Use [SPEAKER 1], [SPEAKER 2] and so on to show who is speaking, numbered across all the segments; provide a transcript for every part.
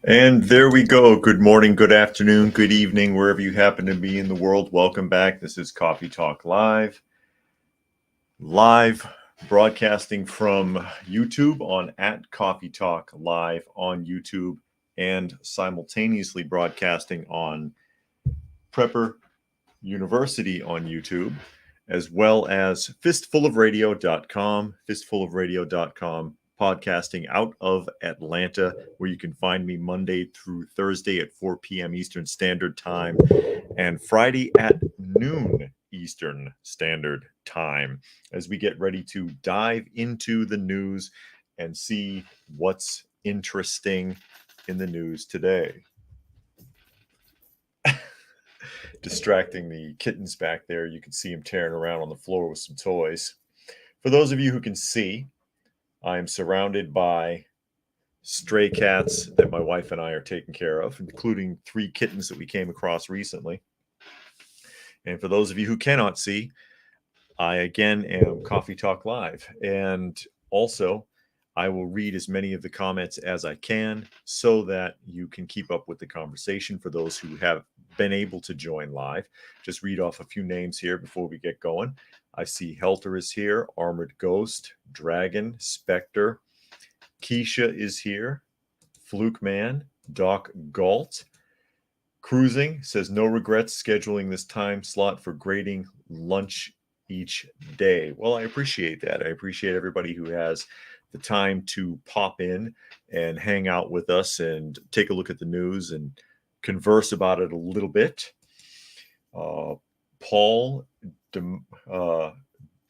[SPEAKER 1] And there we go. Good morning, good afternoon, good evening, wherever you happen to be in the world. Welcome back. This is Coffee Talk live broadcasting from YouTube on at Coffee Talk Live on YouTube and simultaneously broadcasting on Prepper University on YouTube, as well as fistfulofradio.com, podcasting out of Atlanta, where you can find me Monday through Thursday at 4 p.m. Eastern Standard Time and Friday at noon Eastern Standard Time, as we get ready to dive into the news and see what's interesting in the news today. Distracting the kittens back there. You can see them tearing around on the floor with some toys. For those of you who can see, I am surrounded by stray cats that my wife and I are taking care of, including 3 kittens that we came across recently. And for those of you who cannot see, I again am Coffee Talk Live. And also, I will read as many of the comments as I can so that you can keep up with the conversation. For those who have been able to join live, just read off a few names here before we get going. I see Helter is here, Armored Ghost, Dragon, Spectre, Keisha is here, Fluke Man, Doc Galt. Cruising says no regrets scheduling this time slot for grading lunch each day. Well, I appreciate that. I appreciate everybody who has the time to pop in and hang out with us and take a look at the news and converse about it a little bit. Paul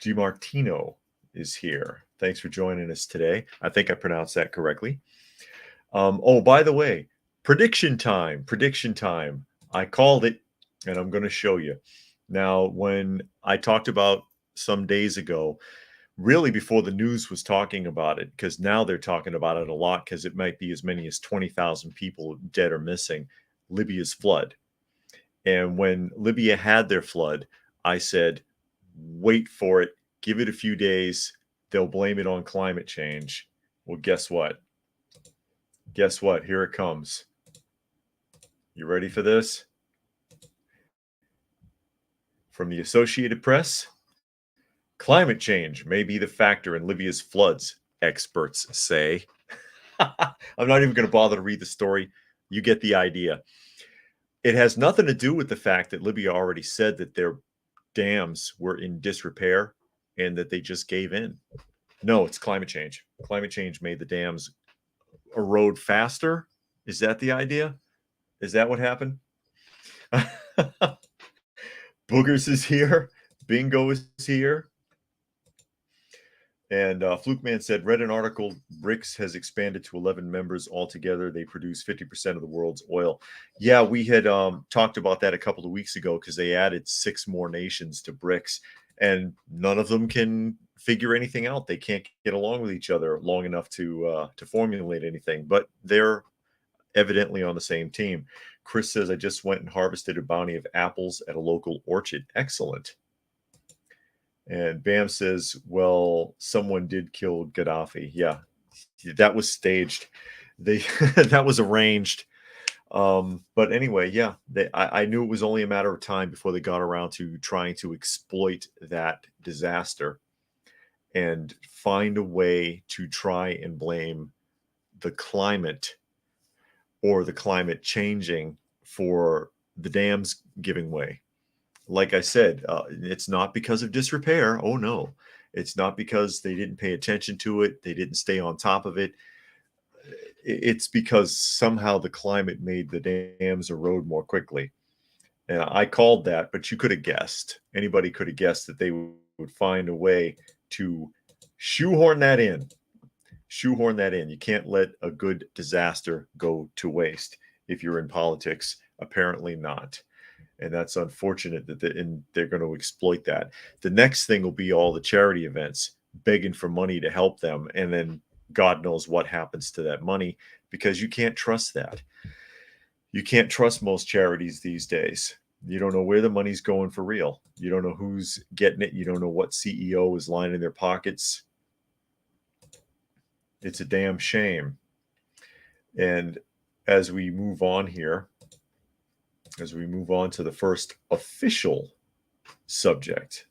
[SPEAKER 1] DiMartino is here. Thanks for joining us today. I think I pronounced that correctly. Oh, by the way, prediction time. I called it, and I'm going to show you. Now, when I talked about some days ago, really before the news was talking about it, because now they're talking about it a lot because it might be as many as 20,000 people dead or missing, Libya's flood. And when Libya had their flood, I said, wait for it, give it a few days, they'll blame it on climate change. Well, guess what? Here it comes. You ready for this? From the Associated Press, climate change may be the factor in Libya's floods, experts say. I'm not even going to bother to read the story. You get the idea. It has nothing to do with the fact that Libya already said that their dams were in disrepair and that they just gave in. No, it's climate change. Climate change made the dams erode faster. Is that the idea? Is that what happened? Boogers is here. Bingo is here. And Fluke Man said, read an article, BRICS has expanded to 11 members altogether. They produce 50% of the world's oil. Yeah, we had talked about that a couple of weeks ago because they added 6 more nations to BRICS, and none of them can figure anything out. They can't get along with each other long enough to formulate anything, but they're evidently on the same team. Chris says, I just went and harvested a bounty of apples at a local orchard. Excellent. And Bam says, well, someone did kill Gaddafi. Yeah, that was staged. That was arranged. But anyway, yeah, I knew it was only a matter of time before they got around to trying to exploit that disaster and find a way to try and blame the climate or the climate changing for the dams giving way. Like I said, it's not because of disrepair. Oh, no. It's not because they didn't pay attention to it. They didn't stay on top of it. It's because somehow the climate made the dams erode more quickly. And I called that, but you could have guessed. Anybody could have guessed that they would find a way to shoehorn that in. You can't let a good disaster go to waste. If you're in politics, apparently not. And that's unfortunate that they're going to exploit that. The next thing will be all the charity events begging for money to help them. And then God knows what happens to that money, because you can't trust that. You can't trust most charities these days. You don't know where the money's going for real. You don't know who's getting it. You don't know what CEO is lining their pockets. It's a damn shame. And as we move on here, as we move on to the first official subject,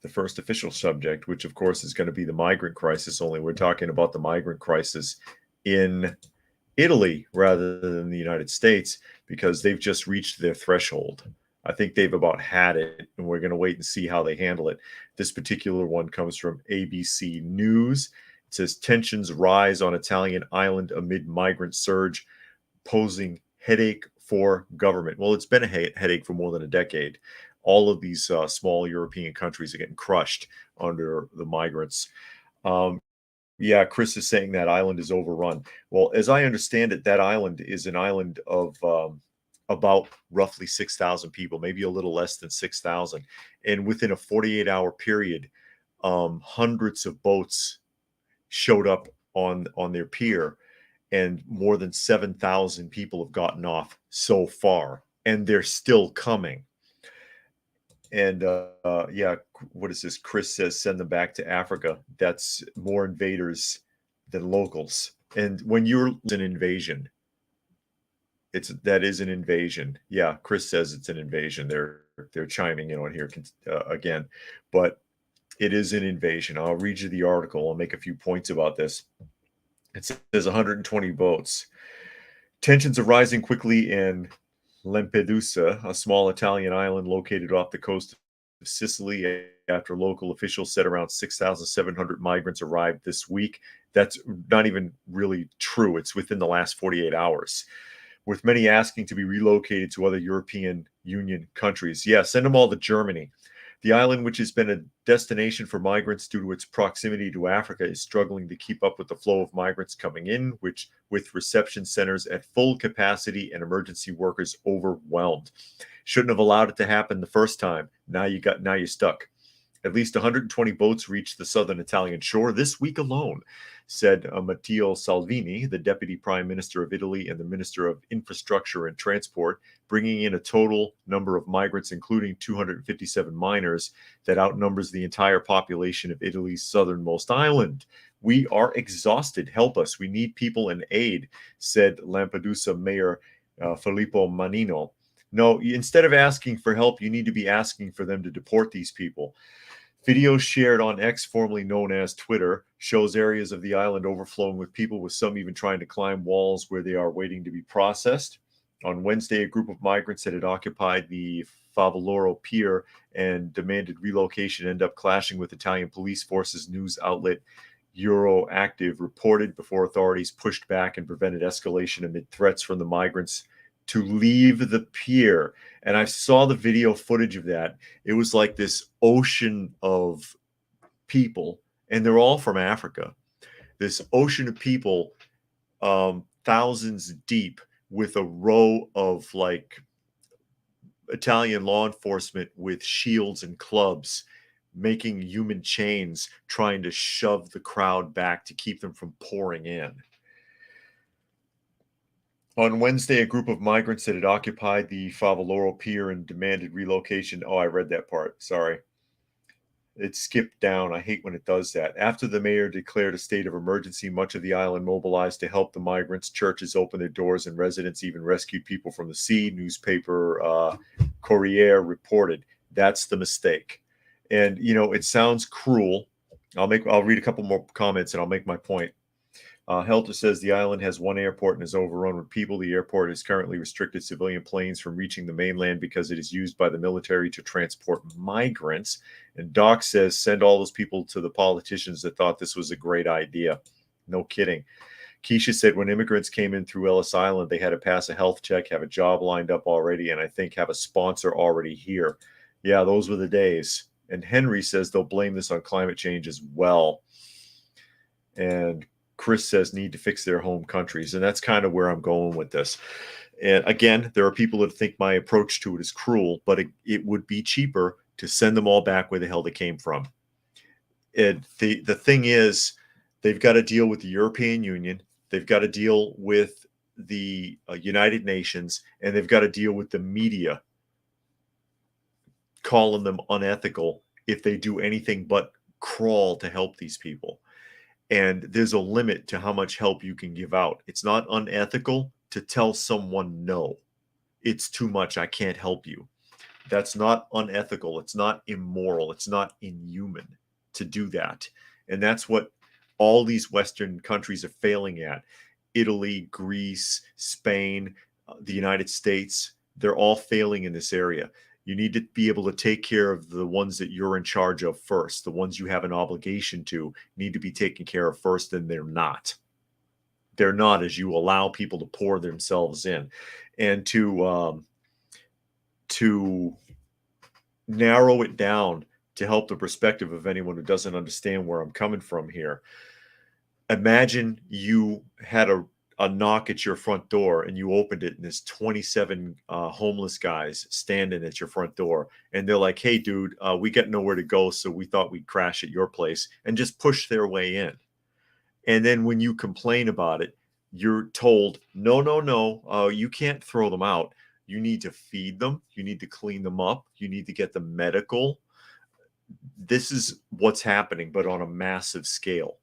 [SPEAKER 1] which of course is going to be the migrant crisis, only we're talking about the migrant crisis in Italy rather than the United States because they've just reached their threshold. I think they've about had it, and we're going to wait and see how they handle it. This particular one comes from ABC News. It says tensions rise on Italian island amid migrant surge, posing headache for government. Well, it's been a headache for more than a decade. All of these small European countries are getting crushed under the migrants. Yeah, Chris is saying that island is overrun. Well, as I understand it, that island is an island of about roughly 6,000 people, maybe a little less than 6,000. And within a 48-hour period, hundreds of boats showed up on their pier, and more than 7,000 people have gotten off so far, and they're still coming. And yeah, what is this? Chris says send them back to Africa. That's more invaders than locals. And when you're an invasion, that is an invasion. Yeah, Chris says it's an invasion. They're chiming in on here again, but it is an invasion. I'll read you the article. I'll make a few points about this. It says 120 boats. Tensions are rising quickly in Lampedusa, a small Italian island located off the coast of Sicily, after local officials said around 6,700 migrants arrived this week. That's not even really true. It's within the last 48 hours, with many asking to be relocated to other European Union countries. Yeah, send them all to Germany. The island, which has been a destination for migrants due to its proximity to Africa, is struggling to keep up with the flow of migrants coming in, with reception centers at full capacity and emergency workers overwhelmed. Shouldn't have allowed it to happen the first time. Now you're stuck. At least 120 boats reached the southern Italian shore this week alone, said Matteo Salvini, the Deputy Prime Minister of Italy and the Minister of Infrastructure and Transport, bringing in a total number of migrants, including 257 minors, that outnumbers the entire population of Italy's southernmost island. We are exhausted. Help us. We need people and aid, said Lampedusa Mayor Filippo Manino. No, instead of asking for help, you need to be asking for them to deport these people. Video shared on X, formerly known as Twitter, shows areas of the island overflowing with people, with some even trying to climb walls where they are waiting to be processed. On Wednesday, a group of migrants that had occupied the Favaloro Pier and demanded relocation ended up clashing with Italian police forces, news outlet Euroactiv reported, before authorities pushed back and prevented escalation amid threats from the migrants to leave the pier. And I saw the video footage of that. It was like this ocean of people, and they're all from Africa. This ocean of people, thousands deep, with a row of like Italian law enforcement with shields and clubs, making human chains, trying to shove the crowd back to keep them from pouring in. On Wednesday, a group of migrants that had occupied the Favaloro Pier and demanded relocation. Oh, I read that part. Sorry. It skipped down. I hate when it does that. After the mayor declared a state of emergency, much of the island mobilized to help the migrants. Churches opened their doors and residents even rescued people from the sea. Newspaper Corriere reported. That's the mistake. And, you know, it sounds cruel. I'll read a couple more comments and I'll make my point. Helter says the island has one airport and is overrun with people. The airport has currently restricted civilian planes from reaching the mainland because it is used by the military to transport migrants. And Doc says send all those people to the politicians that thought this was a great idea. No kidding. Keisha said when immigrants came in through Ellis Island, they had to pass a health check, have a job lined up already, and I think have a sponsor already here. Yeah, those were the days. And Henry says they'll blame this on climate change as well. And Chris says need to fix their home countries. And that's kind of where I'm going with this. And again, there are people that think my approach to it is cruel, but it would be cheaper to send them all back where the hell they came from. And the thing is, they've got to deal with the European Union. They've got to deal with the United Nations, and they've got to deal with the media calling them unethical if they do anything but crawl to help these people. And there's a limit to how much help you can give out. It's not unethical, to tell someone no. It's too much. I can't help you. That's not unethical. It's not immoral. It's not inhuman to do that. And that's what all these Western countries are failing at. Italy, Greece, Spain, the United States, they're all failing in this area. You need to be able to take care of the ones that you're in charge of first. The ones you have an obligation to need to be taken care of first, and they're not. They're not, as you allow people to pour themselves in. And to narrow it down to help the perspective of anyone who doesn't understand where I'm coming from here. Imagine you had a knock at your front door and you opened it and there's 27 homeless guys standing at your front door. And they're like, hey, dude, we got nowhere to go. So we thought we'd crash at your place, and just push their way in. And then when you complain about it, you're told, no, you can't throw them out. You need to feed them. You need to clean them up. You need to get them medical. This is what's happening, but on a massive scale.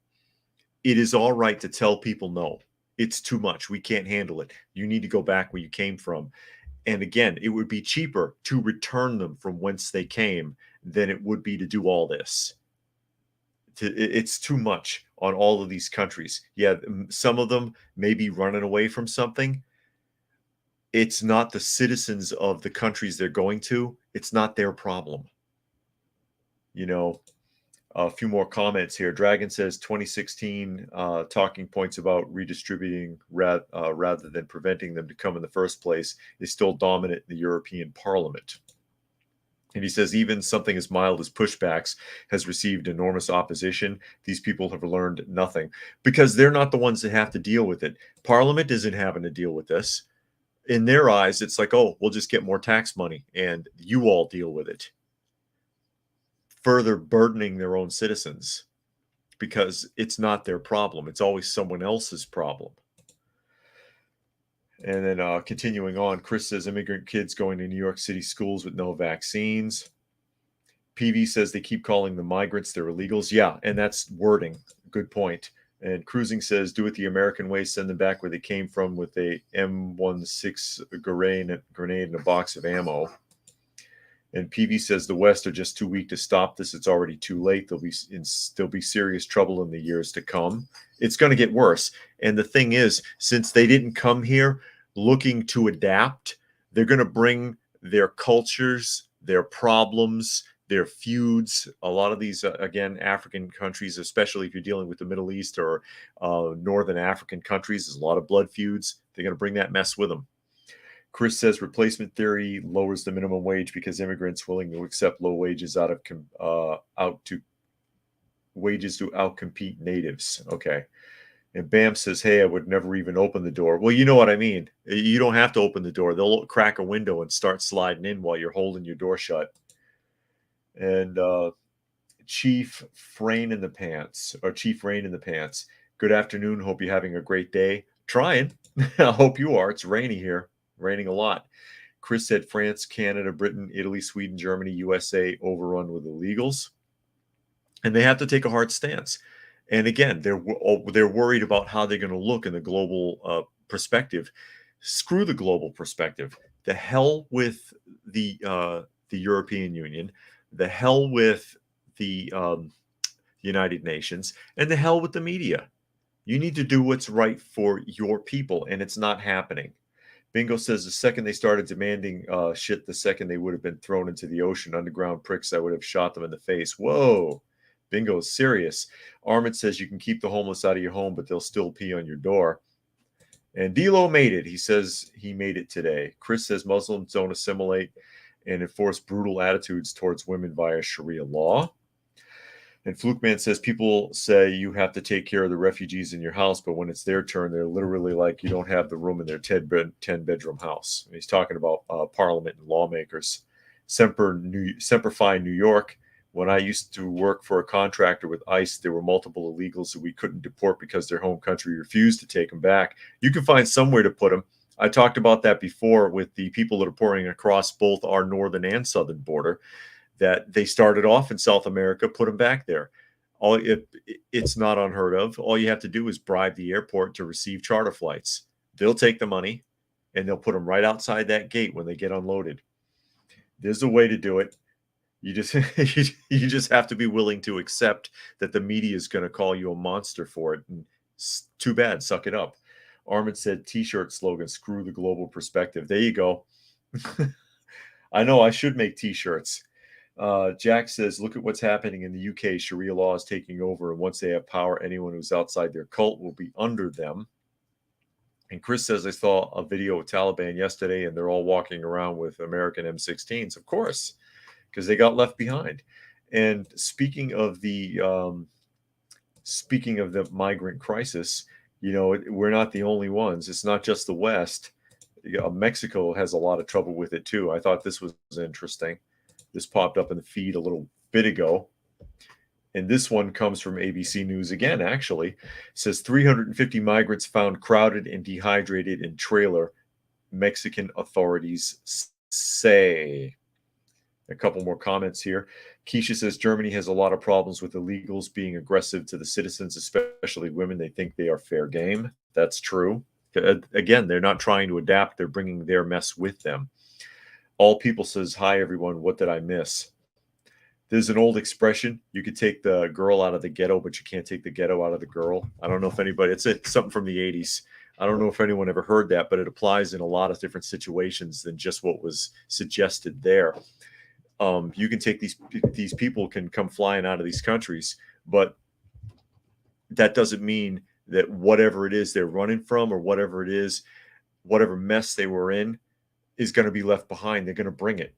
[SPEAKER 1] It is all right to tell people, no, it's too much. We can't handle it. You need to go back where you came from. And again, it would be cheaper to return them from whence they came than it would be to do all this. It's too much on all of these countries. Yeah, some of them may be running away from something. It's not the citizens of the countries they're going to. It's not their problem. A few more comments here. Dragon says 2016 talking points about redistributing rather than preventing them to come in the first place is still dominant in the European Parliament. And he says even something as mild as pushbacks has received enormous opposition. These people have learned nothing because they're not the ones that have to deal with it. Parliament isn't having to deal with this. In their eyes, it's like, oh, we'll just get more tax money and you all deal with it. Further burdening their own citizens because it's not their problem. It's always someone else's problem. And then continuing on, Chris says immigrant kids going to New York City schools with no vaccines. PV says they keep calling the migrants, they're illegals. Yeah, and that's wording. Good point. And Cruising says, do it the American way, send them back where they came from with a M16 grenade and a box of ammo. And PV says the West are just too weak to stop this. It's already too late. There'll be serious trouble in the years to come. It's going to get worse. And the thing is, since they didn't come here looking to adapt, they're going to bring their cultures, their problems, their feuds. A lot of these, again, African countries, especially if you're dealing with the Middle East or Northern African countries, there's a lot of blood feuds. They're going to bring that mess with them. Chris says replacement theory lowers the minimum wage because immigrants willing to accept low wages wages to outcompete natives. Okay. And Bam says, hey, I would never even open the door. Well, you know what I mean. You don't have to open the door. They'll crack a window and start sliding in while you're holding your door shut. And Chief Rain in the Pants. Good afternoon. Hope you're having a great day. Trying. I hope you are. It's rainy here. Raining a lot. Chris said France, Canada, Britain, Italy, Sweden, Germany, USA overrun with illegals. And they have to take a hard stance. And again, they're worried about how they're going to look in the global perspective. Screw the global perspective. The hell with the European Union. The hell with the United Nations. And the hell with the media. You need to do what's right for your people. And it's not happening. Bingo says the second they started demanding shit, the second they would have been thrown into the ocean, underground pricks, I would have shot them in the face. Whoa. Bingo is serious. Armand says you can keep the homeless out of your home, but they'll still pee on your door. And Dilo made it. He says he made it today. Chris says Muslims don't assimilate and enforce brutal attitudes towards women via Sharia law. And Flukeman says people say you have to take care of the refugees in your house, but when it's their turn, they're literally like you don't have the room in their 10-bedroom house. And he's talking about Parliament and lawmakers. Semper Fi, New York. When I used to work for a contractor with ICE, there were multiple illegals who we couldn't deport because their home country refused to take them back. You can find somewhere to put them. I talked about that before with the people that are pouring across both our northern and southern border, that they started off in South America, put them back there. It's not unheard of. All you have to do is bribe the airport to receive charter flights. They'll take the money and they'll put them right outside that gate when they get unloaded. There's a way to do it. You just you just have to be willing to accept that the media is going to call you a monster for it. And too bad, suck it up. Armin said T-shirt slogan, screw the global perspective. There you go. I know I should make T-shirts. Jack says, look at what's happening in the UK. Sharia law is taking over, and once they have power, anyone who's outside their cult will be under them. And Chris says, I saw a video of Taliban yesterday, and they're all walking around with American M16s. Of course, because they got left behind. And speaking of the migrant crisis, you know, we're not the only ones. It's not just the West. Mexico has a lot of trouble with it too. I thought this was interesting. This popped up in the feed a little bit ago. And this one comes from ABC News again, actually. It says 350 migrants found crowded and dehydrated in trailer, Mexican authorities say. A couple more comments here. Keisha says Germany has a lot of problems with illegals being aggressive to the citizens, especially women. They think they are fair game. That's true. Again, they're not trying to adapt. They're bringing their mess with them. All People says, hi, everyone. What did I miss? There's an old expression. You could take the girl out of the ghetto, but you can't take the ghetto out of the girl. I don't know if anybody, it's something from the 80s. I don't know if anyone ever heard that, but it applies in a lot of different situations than just what was suggested there. You can take these people can come flying out of these countries, but that doesn't mean that whatever it is they're running from or whatever it is, whatever mess they were in is going to be left behind. They're going to bring it.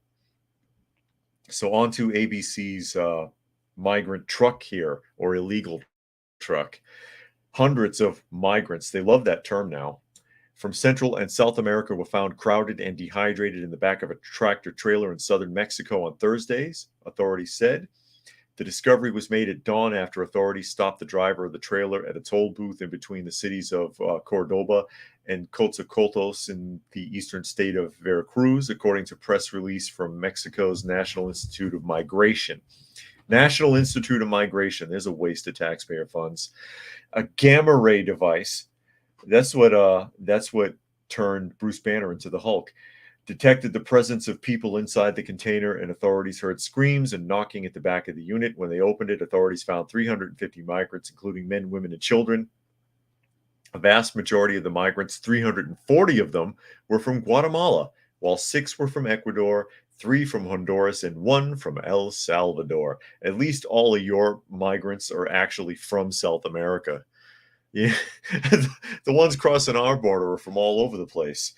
[SPEAKER 1] So on to ABC's migrant truck here, or illegal truck. Hundreds of migrants, they love that term now, from Central and South America were found crowded and dehydrated in the back of a tractor trailer in southern Mexico on Thursdays, authorities said. The discovery was made at dawn after authorities stopped the driver of the trailer at a toll booth in between the cities of Cordoba and Coatzacoalcos in the eastern state of Veracruz, according to press release from Mexico's National Institute of Migration. National Institute of Migration, there's a waste of taxpayer funds. A gamma ray device. That's what turned Bruce Banner into the Hulk. Detected the presence of people inside the container, and authorities heard screams and knocking at the back of the unit. When they opened it, authorities found 350 migrants, including men, women, and children. A vast majority of the migrants, 340 of them, were from Guatemala, while 6 were from Ecuador, 3 from Honduras, and 1 from El Salvador. At least all of your migrants are actually from South America. Yeah, the ones crossing our border are from all over the place.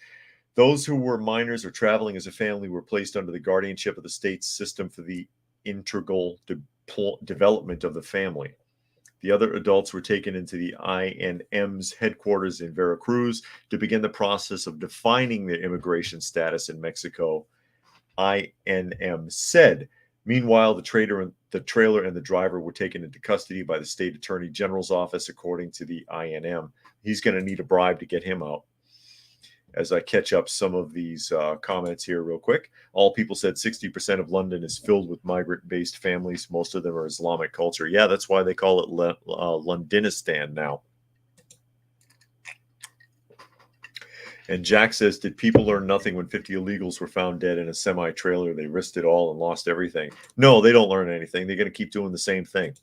[SPEAKER 1] Those who were minors or traveling as a family were placed under the guardianship of the state's system for the integral development of the family. The other adults were taken into the INM's headquarters in Veracruz to begin the process of defining their immigration status in Mexico, INM said. Meanwhile, the trailer and the driver were taken into custody by the state attorney general's office, according to the INM. He's going to need a bribe to get him out. As I catch up some of these comments here real quick. All People said 60% of London is filled with migrant-based families. Most of them are Islamic culture. Yeah, that's why they call it Londonistan now. And Jack says, did people learn nothing when 50 illegals were found dead in a semi-trailer? They risked it all and lost everything. No, they don't learn anything. They're going to keep doing the same thing.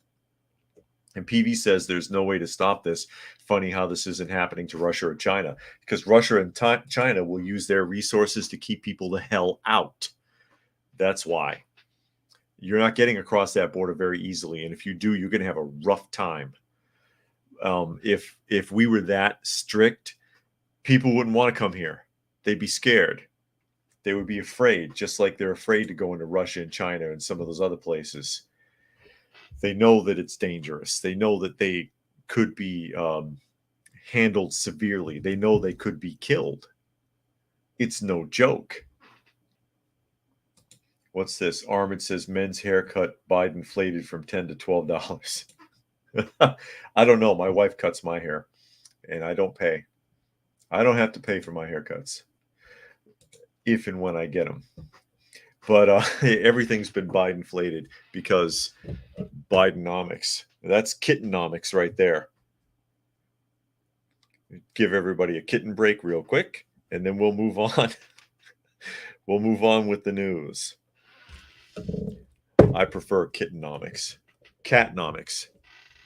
[SPEAKER 1] And PV says there's no way to stop this. Funny how this isn't happening to Russia or China, because Russia and China will use their resources to keep people the hell out. That's why. You're not getting across that border very easily. And if you do, you're going to have a rough time. If we were that strict, people wouldn't want to come here. They'd be scared. They would be afraid, just like they're afraid to go into Russia and China and some of those other places. They know that it's dangerous. They know that they could be handled severely. They know they could be killed. It's no joke. What's this? Armin says men's haircut Biden inflated from $10 to $12. I don't know. My wife cuts my hair, and I don't pay. I don't have to pay for my haircuts if and when I get them. But everything's been Biden inflated because Bidenomics. That's kittenomics right there. Give everybody a kitten break real quick, and then we'll move on. We'll move on with the news. I prefer kittenomics. Catnomics.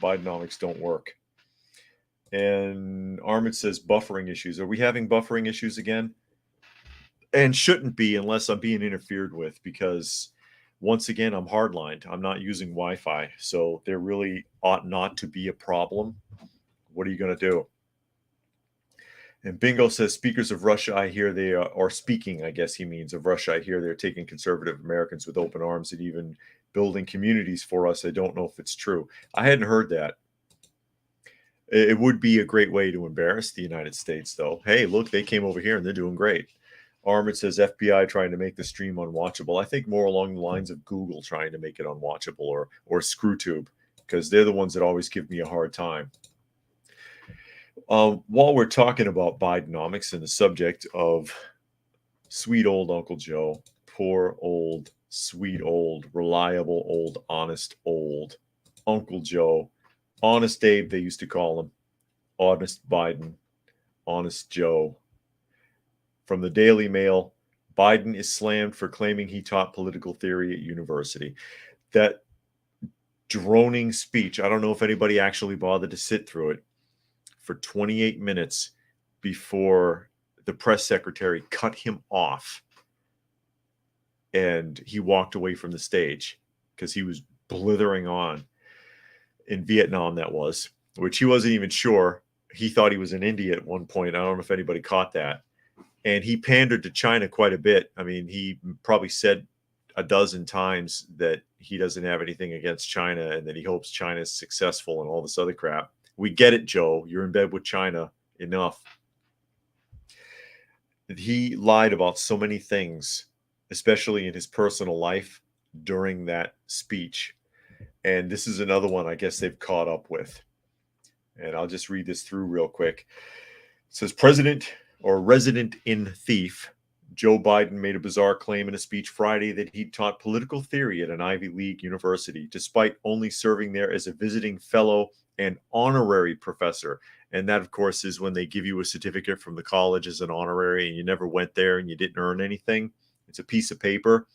[SPEAKER 1] Bidenomics don't work. And Armand says buffering issues. Are we having buffering issues again? And shouldn't be unless I'm being interfered with, because once again, I'm hardlined. I'm not using Wi-Fi, so there really ought not to be a problem. What are you going to do? And Bingo says, speakers of Russia, I hear they are speaking, I guess he means, of Russia. I hear they're taking conservative Americans with open arms and even building communities for us. I don't know if it's true. I hadn't heard that. It would be a great way to embarrass the United States, though. Hey, look, they came over here and they're doing great. Armored says FBI trying to make the stream unwatchable. I think more along the lines of Google trying to make it unwatchable, or ScrewTube, because they're the ones that always give me a hard time. While we're talking about Bidenomics and the subject of sweet old Uncle Joe, poor old, sweet old, reliable old, honest old Uncle Joe, Honest Abe, they used to call him, Honest Biden, Honest Joe. From the Daily Mail, Biden is slammed for claiming he taught political theory at university. That droning speech, I don't know if anybody actually bothered to sit through it, for 28 minutes before the press secretary cut him off and he walked away from the stage because he was blithering on. In Vietnam, that was, which he wasn't even sure. He thought he was in India at one point. I don't know if anybody caught that. And he pandered to China quite a bit. I mean, he probably said a dozen times that he doesn't have anything against China and that he hopes China is successful and all this other crap. We get it, Joe. You're in bed with China. Enough. He lied about so many things, especially in his personal life during that speech. And this is another one I guess they've caught up with. And I'll just read this through real quick. It says, President or resident in thief Joe Biden made a bizarre claim in a speech Friday that he taught political theory at an Ivy League university, despite only serving there as a visiting fellow and honorary professor. And that, of course, is when they give you a certificate from the college as an honorary and you never went there and you didn't earn anything. It's a piece of paper.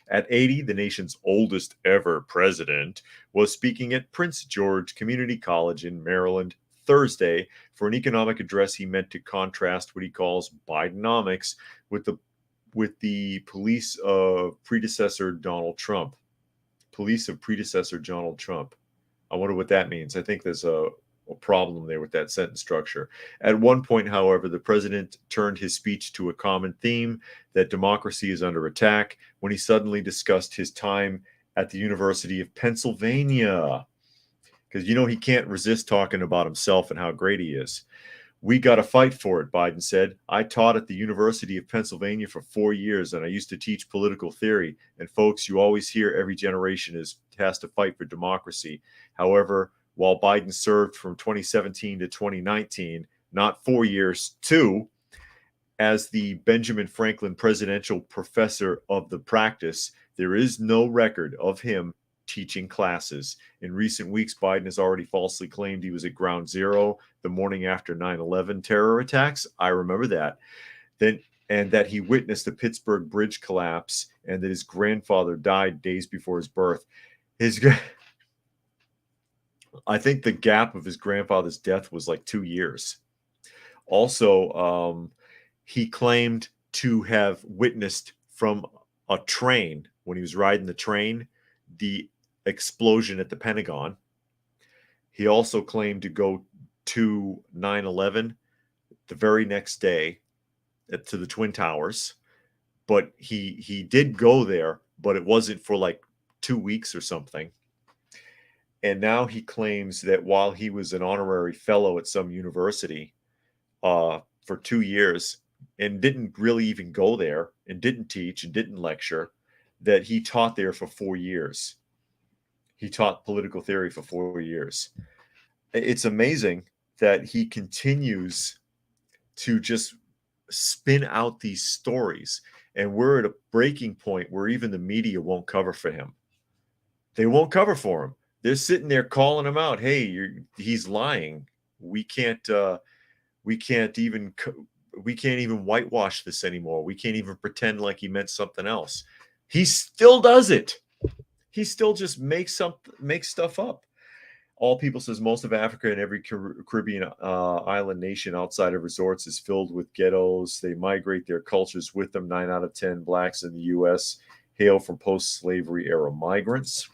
[SPEAKER 1] At 80, the nation's oldest ever president was speaking at Prince George Community College in Maryland Thursday for an economic address he meant to contrast what he calls Bidenomics with the police of predecessor Donald Trump. Police of predecessor Donald Trump. I wonder what that means. I think there's a problem there with that sentence structure. At one point, however, the president turned his speech to a common theme, that democracy is under attack, when he suddenly discussed his time at the University of Pennsylvania. Because, he can't resist talking about himself and how great he is. We got to fight for it, Biden said. I taught at the University of Pennsylvania for 4 years, and I used to teach political theory. And folks, you always hear every generation has to fight for democracy. However, while Biden served from 2017 to 2019, not 4 years, 2, as the Benjamin Franklin Presidential Professor of the Practice, there is no record of him teaching classes. In recent weeks, Biden has already falsely claimed he was at Ground Zero the morning after 9/11 terror attacks. I remember that. And that he witnessed the Pittsburgh bridge collapse and that his grandfather died days before his birth. I think the gap of his grandfather's death was like 2 years. Also, he claimed to have witnessed from a train, when he was riding the train, the explosion at the Pentagon. He also claimed to go to 9/11 the very next day to the Twin Towers. But he did go there, but it wasn't for like 2 weeks or something. And now he claims that while he was an honorary fellow at some university for 2 years and didn't really even go there and didn't teach and didn't lecture, that he taught there for 4 years. He taught political theory for 4 years. It's amazing that he continues to just spin out these stories. And we're at a breaking point where even the media won't cover for him. They won't cover for him. They're sitting there calling him out. Hey, he's lying. We can't We can't even whitewash this anymore. We can't even pretend like he meant something else. He still does it. He still just makes stuff up. All People says most of Africa and every Caribbean island nation outside of resorts is filled with ghettos. They migrate their cultures with them. 9 out of 10 blacks in the U.S. hail from post-slavery era migrants.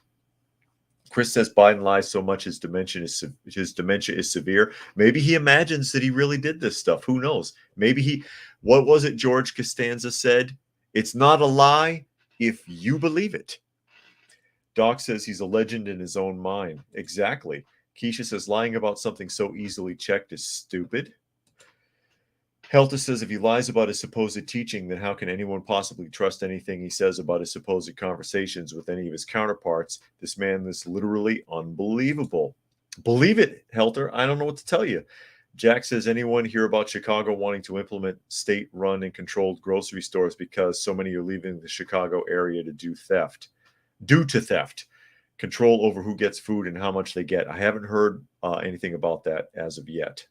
[SPEAKER 1] Chris says Biden lies so much his dementia is severe. Maybe he imagines that he really did this stuff. Who knows? Maybe what was it George Costanza said? It's not a lie if you believe it. Doc says he's a legend in his own mind. Exactly. Keisha says lying about something so easily checked is stupid. Helter says if he lies about his supposed teaching, then how can anyone possibly trust anything he says about his supposed conversations with any of his counterparts? This man is literally unbelievable. Believe it, Helter. I don't know what to tell you. Jack says anyone hear about Chicago wanting to implement state-run and controlled grocery stores because so many are leaving the Chicago area due to theft, control over who gets food and how much they get. I haven't heard anything about that as of yet,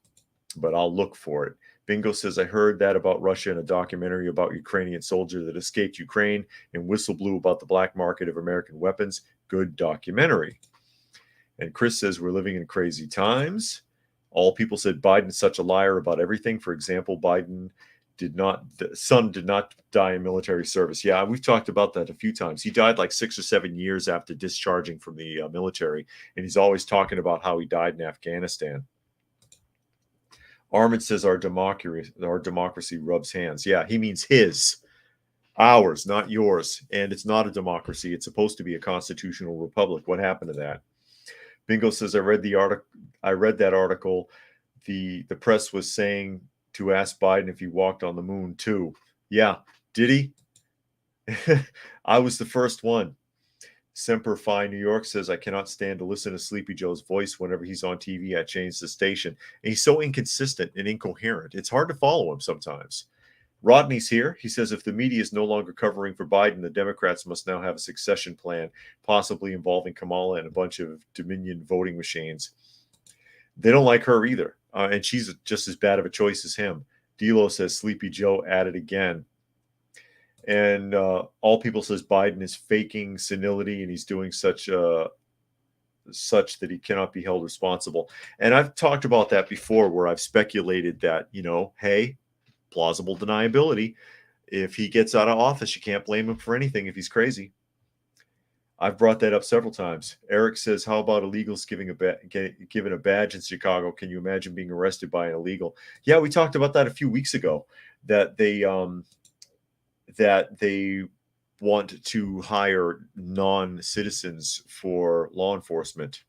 [SPEAKER 1] but I'll look for it. Bingo says, I heard that about Russia in a documentary about Ukrainian soldier that escaped Ukraine and whistle blew about the black market of American weapons. Good documentary. And Chris says, we're living in crazy times. All People said Biden's such a liar about everything. For example, Biden's son did not die in military service. Yeah, we've talked about that a few times. He died like 6 or 7 years after discharging from the military, and he's always talking about how he died in Afghanistan. Armin says our democracy rubs hands. Yeah, he means his, ours, not yours. And it's not a democracy. It's supposed to be a constitutional republic. What happened to that? Bingo says I read that article. The press was saying to ask Biden if he walked on the moon too. Yeah, did he? I was the first one. Semper Fi New York says, I cannot stand to listen to Sleepy Joe's voice whenever he's on TV. I change the station. And he's so inconsistent and incoherent. It's hard to follow him sometimes. Rodney's here. He says, if the media is no longer covering for Biden, the Democrats must now have a succession plan, possibly involving Kamala and a bunch of Dominion voting machines. They don't like her either. And she's just as bad of a choice as him. Dilo says, Sleepy Joe at it again. And All People says Biden is faking senility and he's doing such that he cannot be held responsible. And I've talked about that before where I've speculated that, hey, plausible deniability. If he gets out of office, you can't blame him for anything if he's crazy. I've brought that up several times. Eric says, how about illegals given a badge in Chicago? Can you imagine being arrested by an illegal? Yeah, we talked about that a few weeks ago, that they want to hire non-citizens for law enforcement.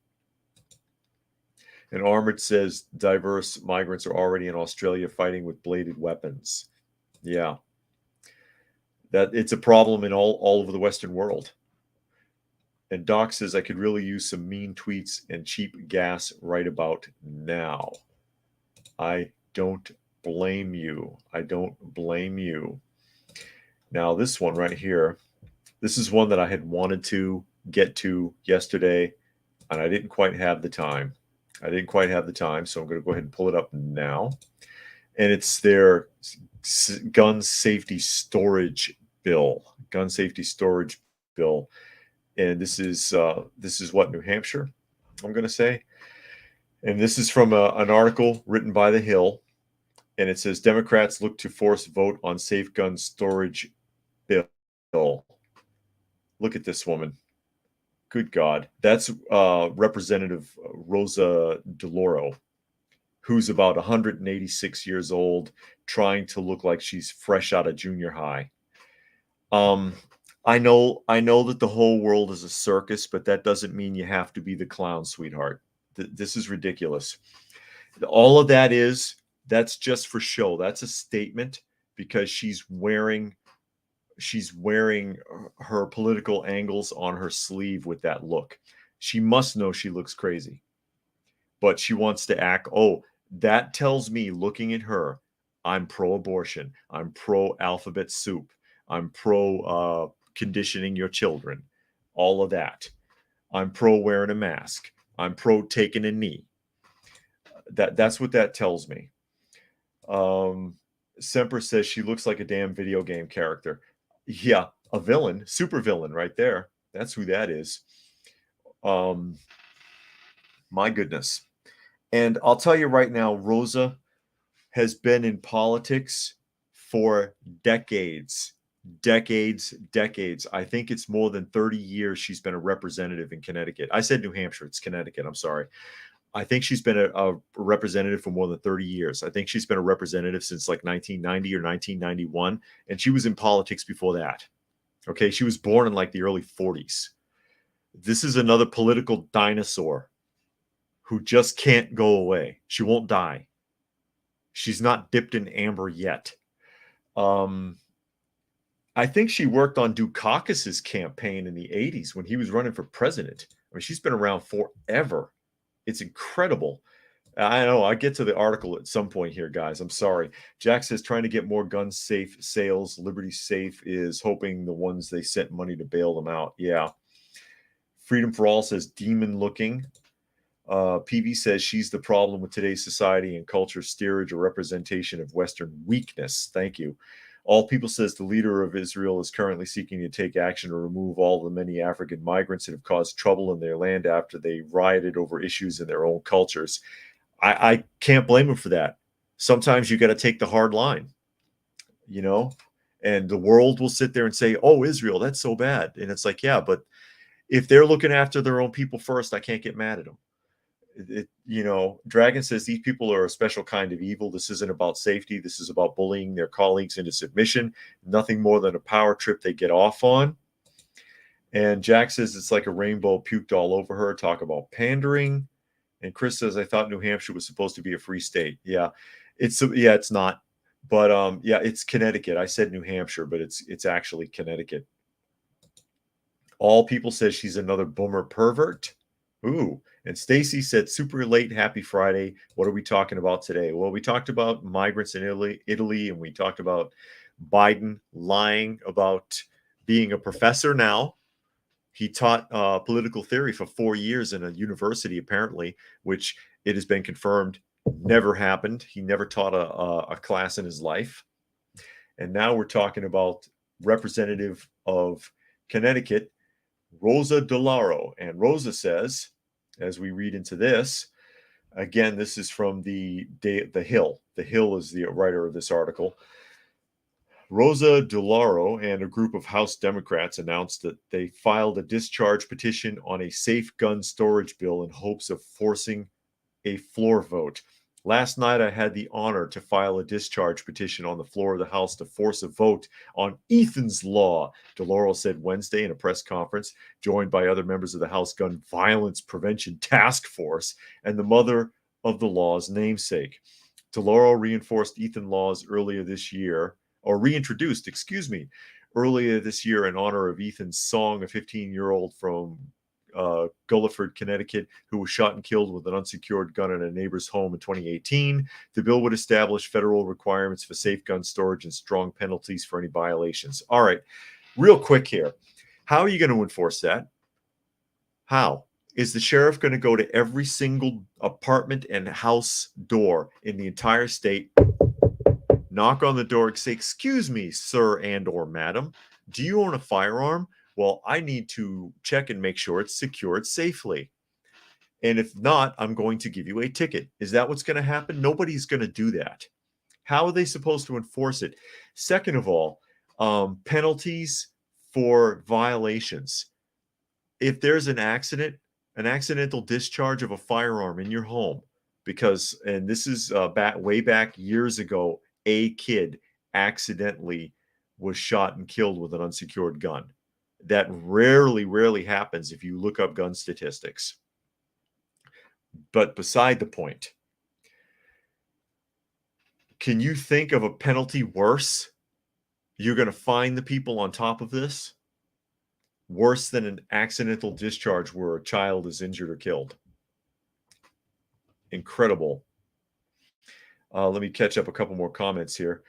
[SPEAKER 1] And Armored says diverse migrants are already in Australia fighting with bladed weapons. Yeah. That it's a problem in all over the Western world. And Doc says I could really use some mean tweets and cheap gas right about now. I don't blame you. I don't blame you. Now, this one right here, this is one that I had wanted to get to yesterday, and I didn't quite have the time. So I'm going to go ahead and pull it up now. And it's their gun safety storage bill. And this is what, New Hampshire, I'm going to say. And this is from an article written by The Hill. And it says, Democrats look to force vote on safe gun storage bill. Look at this woman. Good God. That's Representative Rosa DeLauro, who's about 186 years old, trying to look like she's fresh out of junior high. I know that the whole world is a circus, but that doesn't mean you have to be the clown, sweetheart. This is ridiculous. All of that's just for show. That's a statement because she's wearing her political angles on her sleeve with that look. She must know she looks crazy, but she wants to act. Oh, that tells me, looking at her, I'm pro-abortion. I'm pro-alphabet soup. I'm pro conditioning your children. All of that. I'm pro wearing a mask. I'm pro taking a knee. That's what that tells me. Semper says she looks like a damn video game character. Yeah, a villain, super villain right there. That's who that is. My goodness. And I'll tell you right now, Rosa has been in politics for decades. Decades. I think it's more than 30 years she's been a representative in Connecticut. I said New Hampshire, it's Connecticut, I'm sorry. I think she's been a representative for more than 30 years. I think she's been a representative since like 1990 or 1991, and she was in politics before that. Okay, she was born in like the early 40s. This is another political dinosaur who just can't go away. She won't die. She's not dipped in amber yet. I think she worked on Dukakis's campaign in the 80s when he was running for president. I mean, she's been around forever. It's incredible. I know. I get to the article at some point here, guys. I'm sorry. Jack says trying to get more gun safe sales. Liberty Safe is hoping the ones they sent money to bail them out. Yeah. Freedom for All says demon looking. PV says she's the problem with today's society and culture, steerage or representation of Western weakness. Thank you. All People says the leader of Israel is currently seeking to take action to remove all the many African migrants that have caused trouble in their land after they rioted over issues in their own cultures. I can't blame him for that. Sometimes you got to take the hard line, you know, and the world will sit there and say, oh, Israel, that's so bad. And it's like, yeah, but if they're looking after their own people first, I can't get mad at them. Dragon says these people are a special kind of evil. This isn't about safety. This is about bullying their colleagues into submission. Nothing more than a power trip they get off on. And Jack says it's like a rainbow puked all over her. Talk about pandering. And Chris says, I thought New Hampshire was supposed to be a free state. Yeah, it's not. But yeah, it's Connecticut. I said New Hampshire, but it's actually Connecticut. All People says she's another boomer pervert. Ooh. And Stacy said, super late, happy Friday. What are we talking about today? Well, we talked about migrants in Italy, and we talked about Biden lying about being a professor now. He taught political theory for 4 years in a university, apparently, which it has been confirmed never happened. He never taught a class in his life. And now we're talking about representative of Connecticut, Rosa DeLauro. And Rosa says, as we read into this, again, this is from the Hill. The Hill is the writer of this article. Rosa DeLauro and a group of House Democrats announced that they filed a discharge petition on a safe gun storage bill in hopes of forcing a floor vote. Last night, I had the honor to file a discharge petition on the floor of the House to force a vote on Ethan's Law, DeLauro said Wednesday in a press conference, joined by other members of the House Gun Violence Prevention Task Force and the mother of the law's namesake. DeLauro reintroduced earlier this year in honor of Ethan's Song, a 15-year-old from Gulliford, Connecticut, who was shot and killed with an unsecured gun in a neighbor's home in 2018. The bill would establish federal requirements for safe gun storage and strong penalties for any violations. All right, real quick here. How are you going to enforce that? How? Is the sheriff going to go to every single apartment and house door in the entire state, knock on the door and say, excuse me, sir and or madam, do you own a firearm? Well, I need to check and make sure it's secured safely. And if not, I'm going to give you a ticket. Is that what's going to happen? Nobody's going to do that. How are they supposed to enforce it? Second of all, penalties for violations. If there's an accidental discharge of a firearm in your home, because, and this is way back years ago, a kid accidentally was shot and killed with an unsecured gun. That rarely happens if you look up gun statistics. But beside the point, can you think of a penalty worse? You're going to fine the people on top of this? Worse than an accidental discharge where a child is injured or killed. Incredible. Let me catch up a couple more comments here.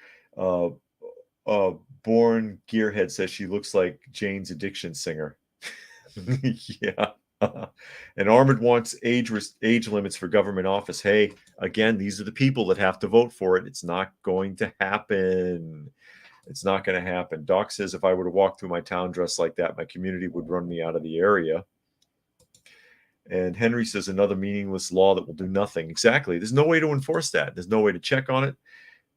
[SPEAKER 1] Born Gearhead says she looks like Jane's Addiction singer. Yeah. And Armored wants age limits for government office. Hey, Again, these are the people that have to vote for it. It's not going to happen. It's not going to happen. Doc says, if I were to walk through my town dressed like that, my community would run me out of the area. And Henry says, another meaningless law that will do nothing. Exactly. There's no way to enforce that. There's no way to check on it.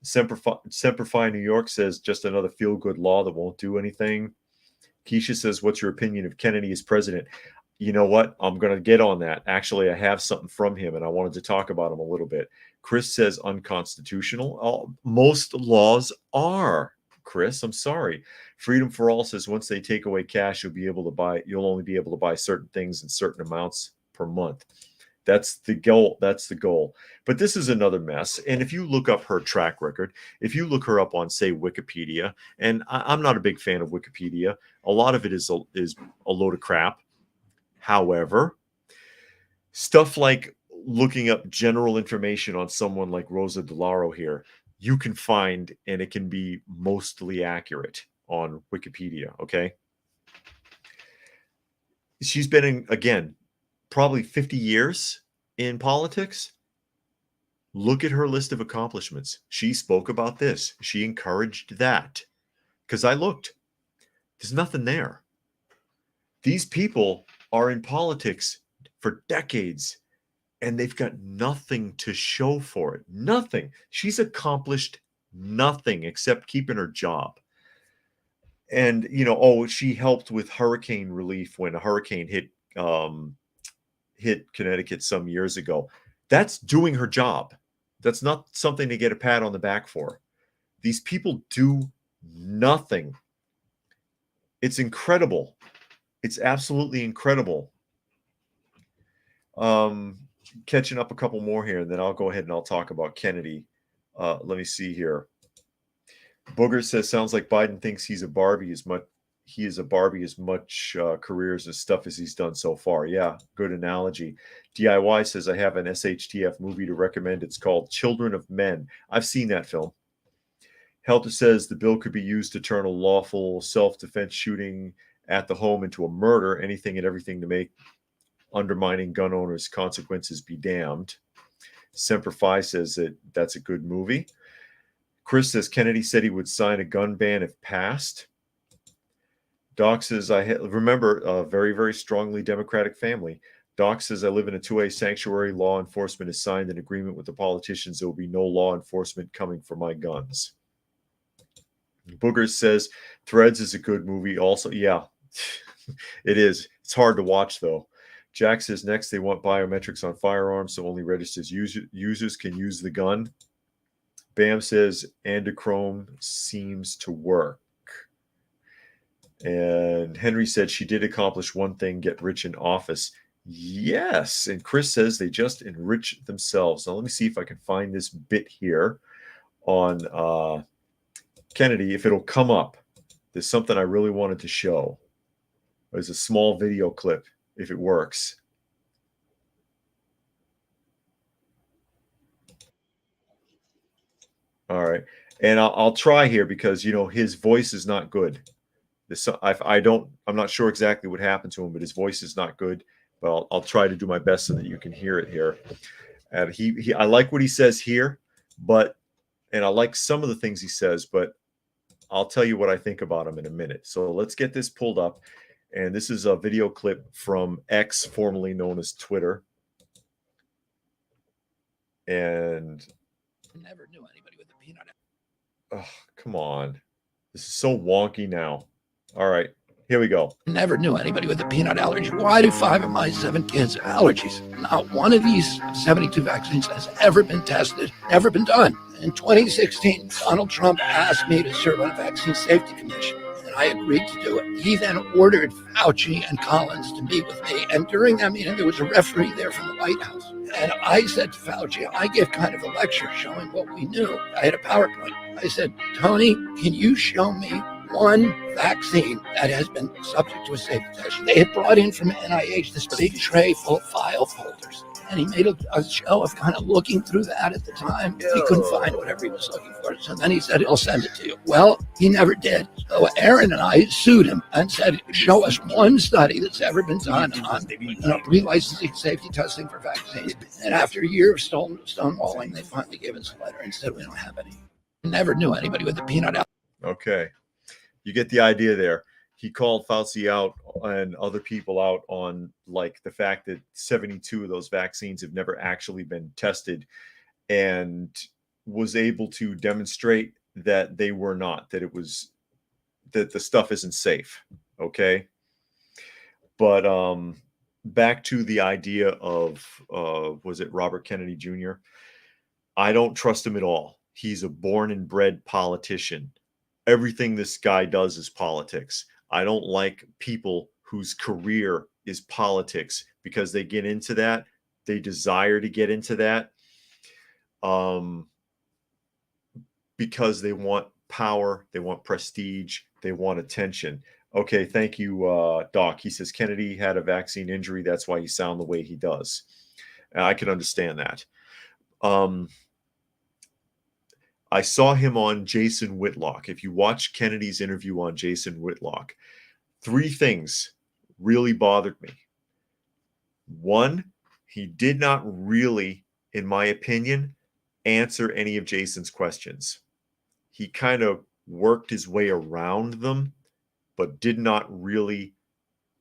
[SPEAKER 1] Semper Fi New York says, just another feel-good law that won't do anything. Keisha says, what's your opinion of Kennedy as president? You know what? I'm going to get on that. Actually, I have something from him, and I wanted to talk about him a little bit. Chris says unconstitutional. Most laws are, Chris. I'm sorry. Freedom for All says once they take away cash, you'll only be able to buy certain things in certain amounts per month. That's the goal. That's the goal. But this is another mess. And if you look up her track record, if you look her up on, say, Wikipedia, and I'm not a big fan of Wikipedia, a lot of it is a load of crap. However, stuff like looking up general information on someone like Rosa DeLauro here, you can find, and it can be mostly accurate on Wikipedia, okay? She's been in, again, probably 50 years in politics. Look at her list of accomplishments. She spoke about this. She encouraged that. Because I looked. There's nothing there. These people are in politics for decades, and they've got nothing to show for it. Nothing. She's accomplished nothing except keeping her job. And, she helped with hurricane relief when a hurricane hit Connecticut some years ago. That's doing her job. That's not something to get a pat on the back for. These people do nothing. It's incredible. It's absolutely incredible. Catching up a couple more here, and then I'll go ahead and I'll talk about Kennedy. Let me see here. Booger says, sounds like Biden thinks he is a Barbie as much careers and stuff as he's done so far. Yeah, good analogy. DIY says, I have an SHTF movie to recommend. It's called Children of Men. I've seen that film. Helter says the bill could be used to turn a lawful self-defense shooting at the home into a murder, anything and everything to make undermining gun owners' consequences be damned. Semper Fi says that's a good movie. Chris says Kennedy said he would sign a gun ban if passed. Doc says, remember a very, very strongly Democratic family. Doc says, I live in a 2A sanctuary. Law enforcement has signed an agreement with the politicians. There will be no law enforcement coming for my guns. Booger says, Threads is a good movie. Also, yeah, it is. It's hard to watch, though. Jack says, next, they want biometrics on firearms, so only registered users can use the gun. Bam says, Androchrome seems to work. And Henry said she did accomplish one thing, get rich in office. Yes. And Chris says they just enrich themselves. Now, let me see if I can find this bit here on Kennedy, if it'll come up. There's something I really wanted to show. There's a small video clip, if it works. All right. And I'll try here because, his voice is not good. I'm not sure exactly what happened to him, but his voice is not good. But I'll try to do my best so that you can hear it here. And I like what he says here, and I like some of the things he says, but I'll tell you what I think about him in a minute. So let's get this pulled up. And this is a video clip from X, formerly known as Twitter. And
[SPEAKER 2] never knew anybody with a peanut.
[SPEAKER 1] Oh, come on. This is so wonky now. All right, here we go.
[SPEAKER 2] Never knew anybody with a peanut allergy. Why do 5 of my 7 kids have allergies? Not one of these 72 vaccines has ever been tested, never been done. In 2016, Donald Trump asked me to serve on a vaccine safety commission, and I agreed to do it. He then ordered Fauci and Collins to meet with me, and during that meeting, there was a referee there from the White House. And I said to Fauci, I gave kind of a lecture showing what we knew. I had a PowerPoint. I said, Tony, can you show me one vaccine that has been subject to a safety test? They had brought in from NIH this big tray full of file folders. And he made a show of kind of looking through that at the time. He couldn't find whatever he was looking for. So then he said, he'll send it to you. Well, he never did. So Aaron and I sued him and said, show us one study that's ever been done on relicensing safety testing for vaccines. And after a year of stonewalling, they finally gave us a letter and said, we don't have any. Never knew anybody with a peanut allergy.
[SPEAKER 1] Okay. You get the idea there. He called Fauci out and other people out on like the fact that 72 of those vaccines have never actually been tested, and was able to demonstrate that they were not, that the stuff isn't safe. Okay. But back to the idea of was it Robert Kennedy Jr.? I don't trust him at all. He's a born and bred politician. Everything this guy does is politics. I don't like people whose career is politics, because they get into that. They desire to get into that because they want power, they want prestige, they want attention. Okay, thank you, Doc. He says Kennedy had a vaccine injury. That's why he sounds the way he does. I can understand that. I saw him on Jason Whitlock. If you watch Kennedy's interview on Jason Whitlock, 3 things really bothered me. 1, he did not really, in my opinion, answer any of Jason's questions. He kind of worked his way around them, but did not really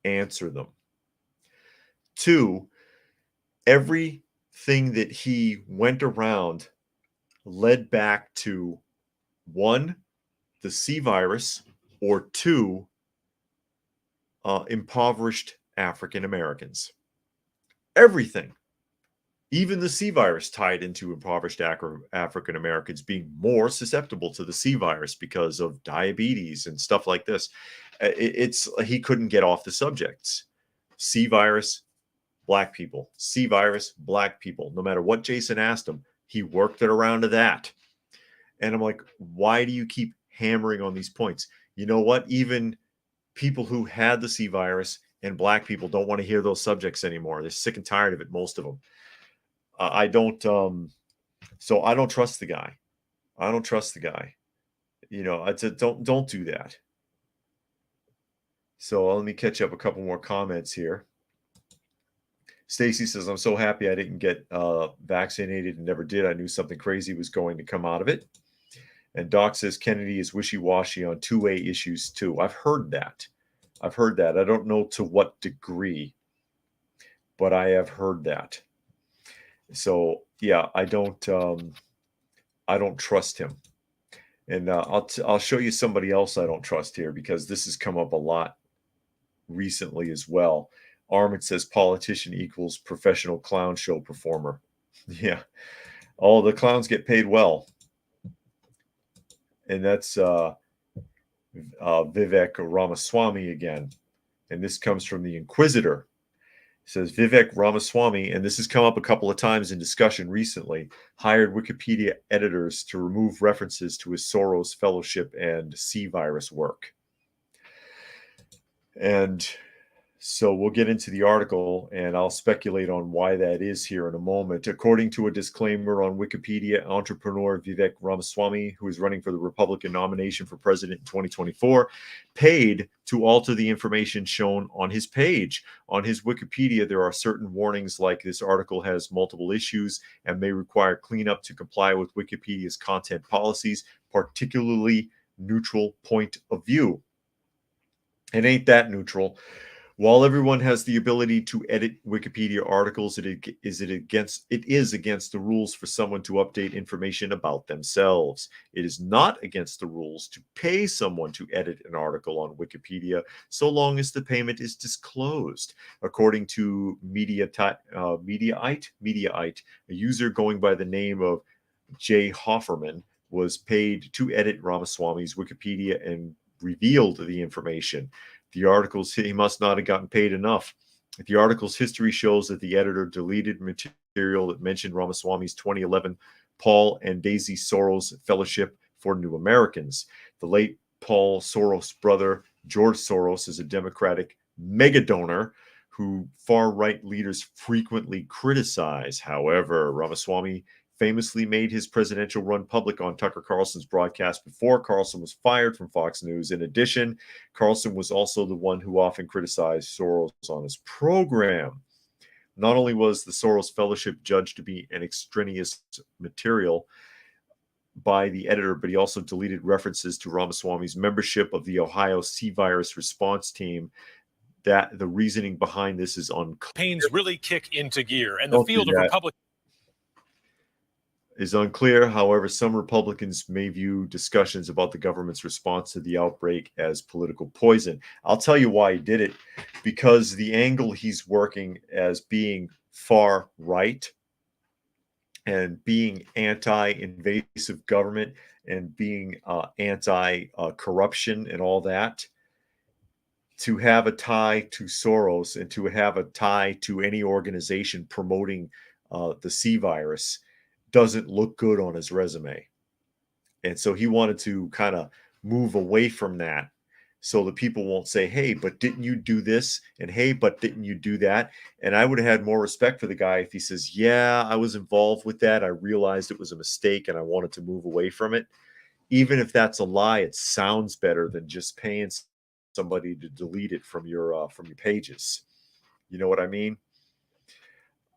[SPEAKER 1] answer them. 2, everything that he went around led back to 1, the C virus, or 2, impoverished African Americans. Everything, even the C virus, tied into impoverished African Americans being more susceptible to the C virus because of diabetes and stuff like this. He couldn't get off the subjects. C virus, Black people. C virus, Black people. No matter what Jason asked him, he worked it around to that. And I'm like, why do you keep hammering on these points? You know what? Even people who had the C virus and Black people don't want to hear those subjects anymore. They're sick and tired of it, most of them. I don't trust the guy. I don't trust the guy. You know, I said, don't do that. So let me catch up a couple more comments here. Stacy says, I'm so happy I didn't get vaccinated and never did. I knew something crazy was going to come out of it. And Doc says Kennedy is wishy-washy on 2A issues too. I've heard that. I don't know to what degree, but I have heard that. So yeah, I don't trust him. And I'll show you somebody else I don't trust here, because this has come up a lot recently as well. Armin says politician equals professional clown show performer. Yeah. All the clowns get paid well. And that's Vivek Ramaswamy again. And this comes from the Inquisitor. It says Vivek Ramaswamy, and this has come up a couple of times in discussion recently, hired Wikipedia editors to remove references to his Soros Fellowship and C virus work. And so we'll get into the article, and I'll speculate on why that is here in a moment. According to a disclaimer on Wikipedia, entrepreneur Vivek Ramaswamy, who is running for the Republican nomination for president in 2024, paid to alter the information shown on his page. On his Wikipedia, there are certain warnings like this article has multiple issues and may require cleanup to comply with Wikipedia's content policies, particularly neutral point of view. It ain't that neutral. While everyone has the ability to edit Wikipedia articles, it is against the rules for someone to update information about themselves. It is not against the rules to pay someone to edit an article on Wikipedia, so long as the payment is disclosed. According to Mediaite, a user going by the name of Jay Hofferman was paid to edit Ramaswamy's Wikipedia and revealed the information. The article's, he must not have gotten paid enough. The article's history shows that the editor deleted material that mentioned Ramaswamy's 2011 Paul and Daisy Soros Fellowship for New Americans. The late Paul Soros' brother, George Soros, is a Democratic mega donor who far-right leaders frequently criticize. However, Ramaswamy famously made his presidential run public on Tucker Carlson's broadcast before Carlson was fired from Fox News. In addition, Carlson was also the one who often criticized Soros on his program. Not only was the Soros Fellowship judged to be an extraneous material by the editor, but he also deleted references to Ramaswamy's membership of the Ohio C virus response team. That the reasoning behind this is unclear.
[SPEAKER 3] Campaigns really kick into gear, and the field of Republicans
[SPEAKER 1] is unclear. However, some Republicans may view discussions about the government's response to the outbreak as political poison. I'll tell you why he did it. Because the angle he's working as being far right and being anti-invasive government and being anti-corruption and all that, to have a tie to Soros and to have a tie to any organization promoting the C virus doesn't look good on his resume. And so he wanted to kind of move away from that so the people won't say, hey, but didn't you do this? And hey, but didn't you do that? And I would have had more respect for the guy if he says, yeah, I was involved with that. I realized it was a mistake and I wanted to move away from it. Even if that's a lie, it sounds better than just paying somebody to delete it from your pages. You know what I mean?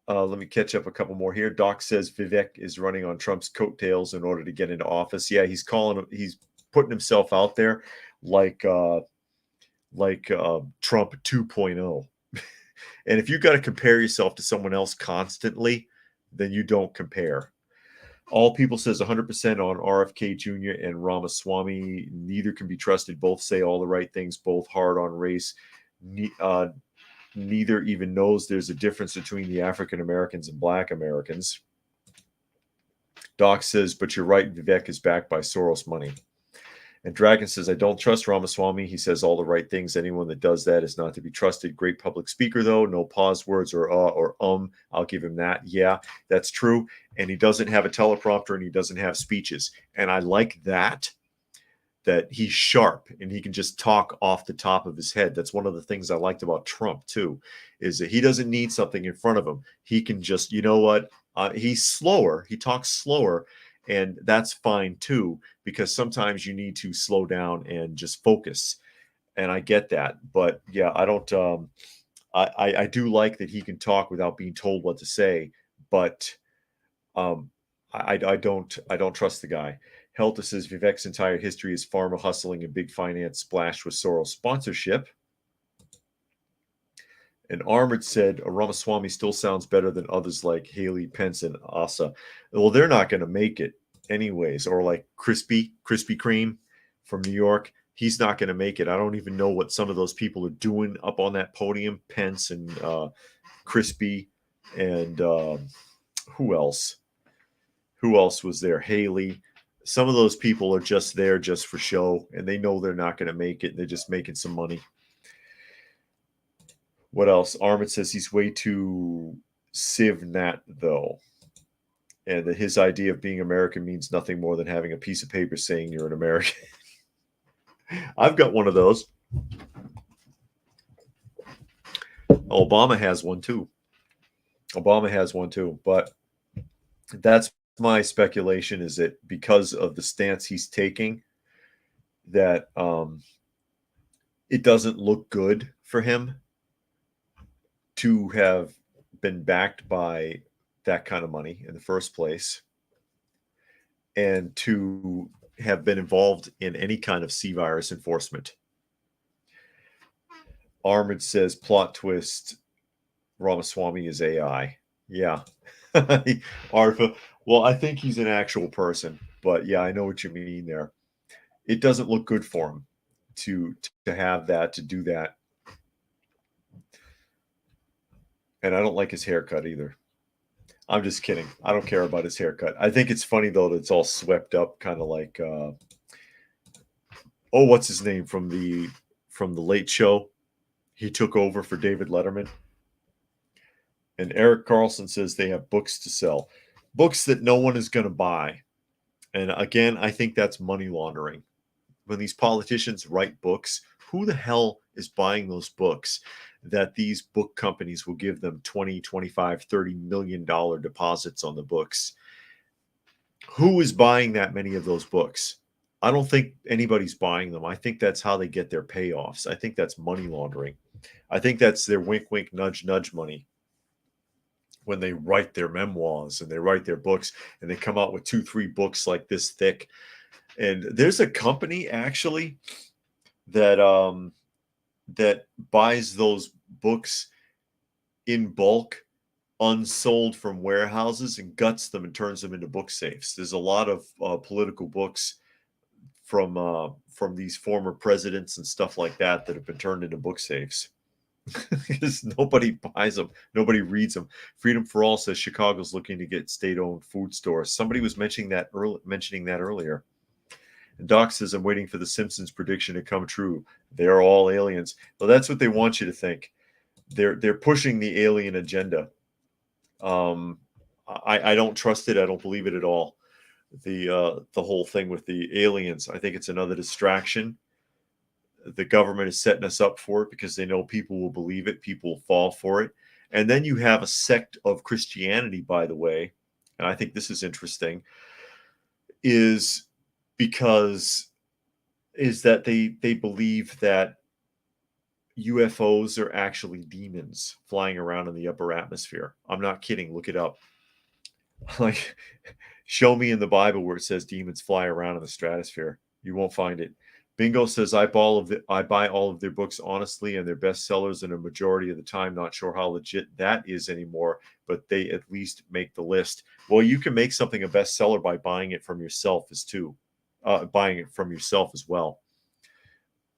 [SPEAKER 1] Let me catch up a couple more here. Doc says Vivek is running on Trump's coattails in order to get into office. Yeah, he's putting himself out there like Trump 2.0. And if you got to compare yourself to someone else constantly, then you don't compare. All People says 100% on RFK Jr. and Ramaswamy. Neither can be trusted. Both say all the right things, both hard on race. Neither even knows there's a difference between the African Americans and Black Americans. Doc says, but you're right, Vivek is backed by Soros money. And Dragon says, I don't trust Ramaswamy. He says all the right things. Anyone that does that is not to be trusted. Great public speaker, though. No pause words or I'll give him that. Yeah, that's true. And he doesn't have a teleprompter and he doesn't have speeches. And I like that he's sharp and he can just talk off the top of his head. That's one of the things I liked about Trump, too, is that he doesn't need something in front of him. He can just, you know what? He's slower. He talks slower. And that's fine, too, because sometimes you need to slow down and just focus. And I get that. But, yeah, I don't I do like that he can talk without being told what to say. But I don't trust the guy. Helta says Vivek's entire history is pharma hustling and big finance splashed with Soros sponsorship. And Armored said Ramaswamy still sounds better than others like Haley, Pence, and Asa. Well, they're not going to make it anyways. Or like Krispy Kreme from New York. He's not going to make it. I don't even know what some of those people are doing up on that podium. Pence and Krispy and who else? Who else was there? Haley. Some of those people are just there just for show, and they know they're not going to make it. They're just making some money. What else? Armand says he's way too civ-nat, though. And that his idea of being American means nothing more than having a piece of paper saying you're an American. I've got one of those. Obama has one, too. But that's my speculation, is that because of the stance he's taking, that it doesn't look good for him to have been backed by that kind of money in the first place and to have been involved in any kind of C virus enforcement. Armored says plot twist, Ramaswamy is AI. Yeah. Arfa. Well, I think he's an actual person, but yeah, I know what you mean there. It doesn't look good for him to have that, to do that. And I don't like his haircut either. I'm just kidding. I don't care about his haircut. I think it's funny, though, that it's all swept up, kind of like, what's his name from the Late Show? He took over for David Letterman. And Eric Carlson says they have books to sell. Books that no one is going to buy. And again, I think that's money laundering. When these politicians write books, who the hell is buying those books that these book companies will give them $20, $25, $30 million deposits on the books? Who is buying that many of those books? I don't think anybody's buying them. I think that's how they get their payoffs. I think that's money laundering. I think that's their wink, wink, nudge, nudge money when they write their memoirs and they write their books and they come out with 2-3 books like this thick. And there's a company actually that that buys those books in bulk, unsold from warehouses, and guts them and turns them into book safes. There's a lot of political books from these former presidents and stuff like that that have been turned into book safes because nobody buys them, nobody reads them. Freedom for All says Chicago's looking to get state-owned food stores. Somebody was mentioning that earlier. And Doc says, I'm waiting for the Simpsons prediction to come true. They're all aliens. Well, that's what they want you to think. They're pushing the alien agenda. I don't trust it. I don't believe it at all. The whole thing with the aliens, I think it's another distraction. The government is setting us up for it because they know people will believe it. People will fall for it. And then you have a sect of Christianity, by the way, and I think this is interesting, is that they believe that UFOs are actually demons flying around in the upper atmosphere. I'm not kidding. Look it up. Like, show me in the Bible where it says demons fly around in the stratosphere. You won't find it. Bingo says, I buy all of their books honestly, and they're bestsellers, and a majority of the time, not sure how legit that is anymore, but they at least make the list. Well, you can make something a bestseller by buying it from yourself buying it from yourself as well,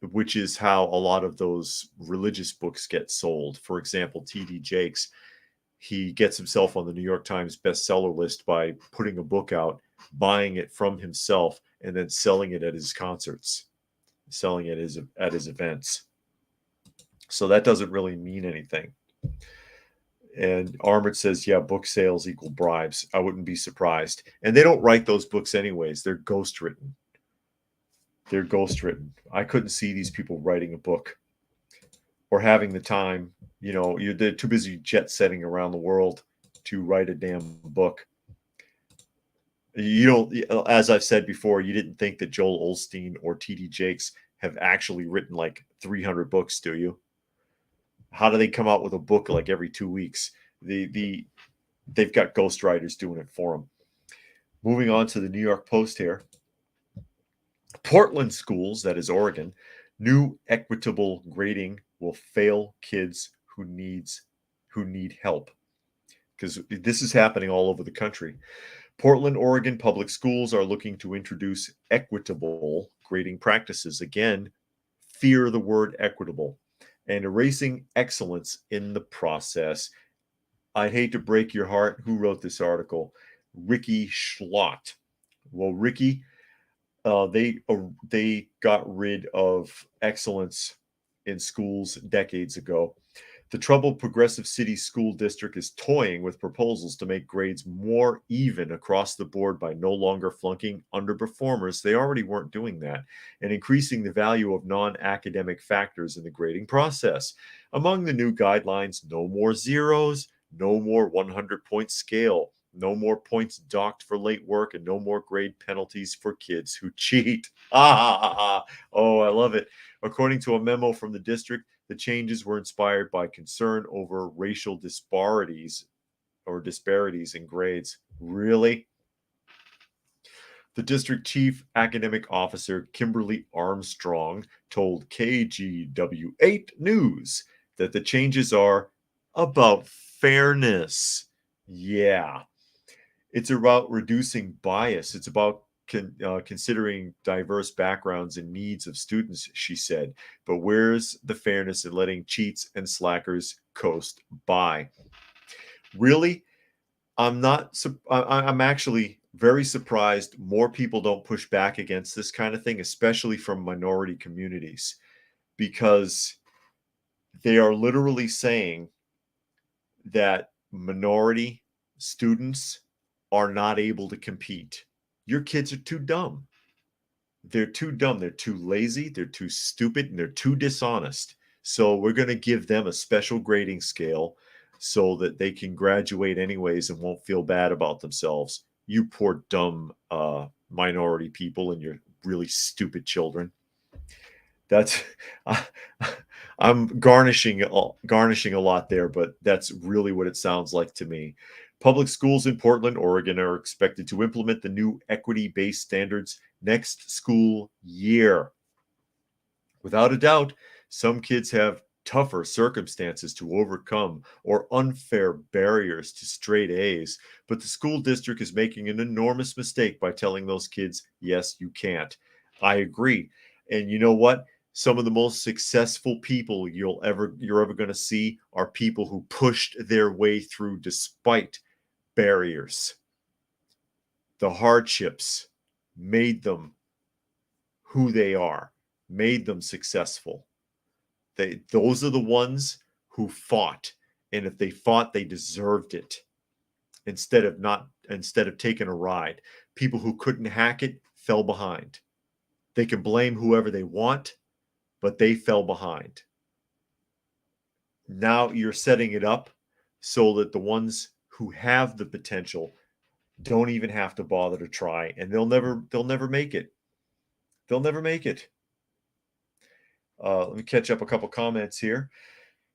[SPEAKER 1] which is how a lot of those religious books get sold. For example, T.D. Jakes, he gets himself on the New York Times bestseller list by putting a book out, buying it from himself, and then selling it at his concerts, selling it at his events. So that doesn't really mean anything. And Armored says, yeah, book sales equal bribes. I wouldn't be surprised. And they don't write those books anyways. They're ghostwritten. They're ghostwritten. I couldn't see these people writing a book or having the time. You know, they're too busy jet setting around the world to write a damn book. You don't, as I've said before, you didn't think that Joel Osteen or T.D. Jakes have actually written like 300 books, do you? How do they come out with a book like every 2 weeks? They've got ghostwriters doing it for them. Moving on to the New York Post here. Portland schools, that is Oregon, new equitable grading will fail kids who need help. Because this is happening all over the country. Portland, Oregon public schools are looking to introduce equitable grading practices. Again, fear the word equitable, and erasing excellence in the process. I hate to break your heart. Who wrote this article? Ricky Schlott. Well, Ricky, they got rid of excellence in schools decades ago. The troubled Progressive City School District is toying with proposals to make grades more even across the board by no longer flunking underperformers. They already weren't doing that, and increasing the value of non-academic factors in the grading process. Among the new guidelines, no more zeros, no more 100-point scale, no more points docked for late work, and no more grade penalties for kids who cheat. Oh, I love it. According to a memo from the district, the changes were inspired by concern over racial disparities in grades. Really? The district chief academic officer, Kimberly Armstrong, told KGW8 News that the changes are about fairness. Yeah. It's about reducing bias. It's about considering diverse backgrounds and needs of students, she said. But where's the fairness in letting cheats and slackers coast by? Really? I'm actually very surprised more people don't push back against this kind of thing, especially from minority communities, because they are literally saying that minority students are not able to compete. Your kids are too dumb. They're too dumb. They're too lazy. They're too stupid, and they're too dishonest. So we're going to give them a special grading scale so that they can graduate anyways and won't feel bad about themselves. You poor dumb minority people and your really stupid children. That's I'm garnishing a lot there, but that's really what it sounds like to me. Public schools in Portland, Oregon are expected to implement the new equity-based standards next school year. Without a doubt, some kids have tougher circumstances to overcome or unfair barriers to straight A's, but the school district is making an enormous mistake by telling those kids, yes, you can't. I agree. And you know what? Some of the most successful people you're ever going to see are people who pushed their way through despite barriers. The hardships made them who they are, made them successful. Those are the ones who fought, and if they fought, they deserved it. Instead of taking a ride, people who couldn't hack it fell behind. They can blame whoever they want, but they fell behind. Now you're setting it up so that the ones who have the potential don't even have to bother to try, and they'll never make it. They'll never make it. Let me catch up a couple comments here.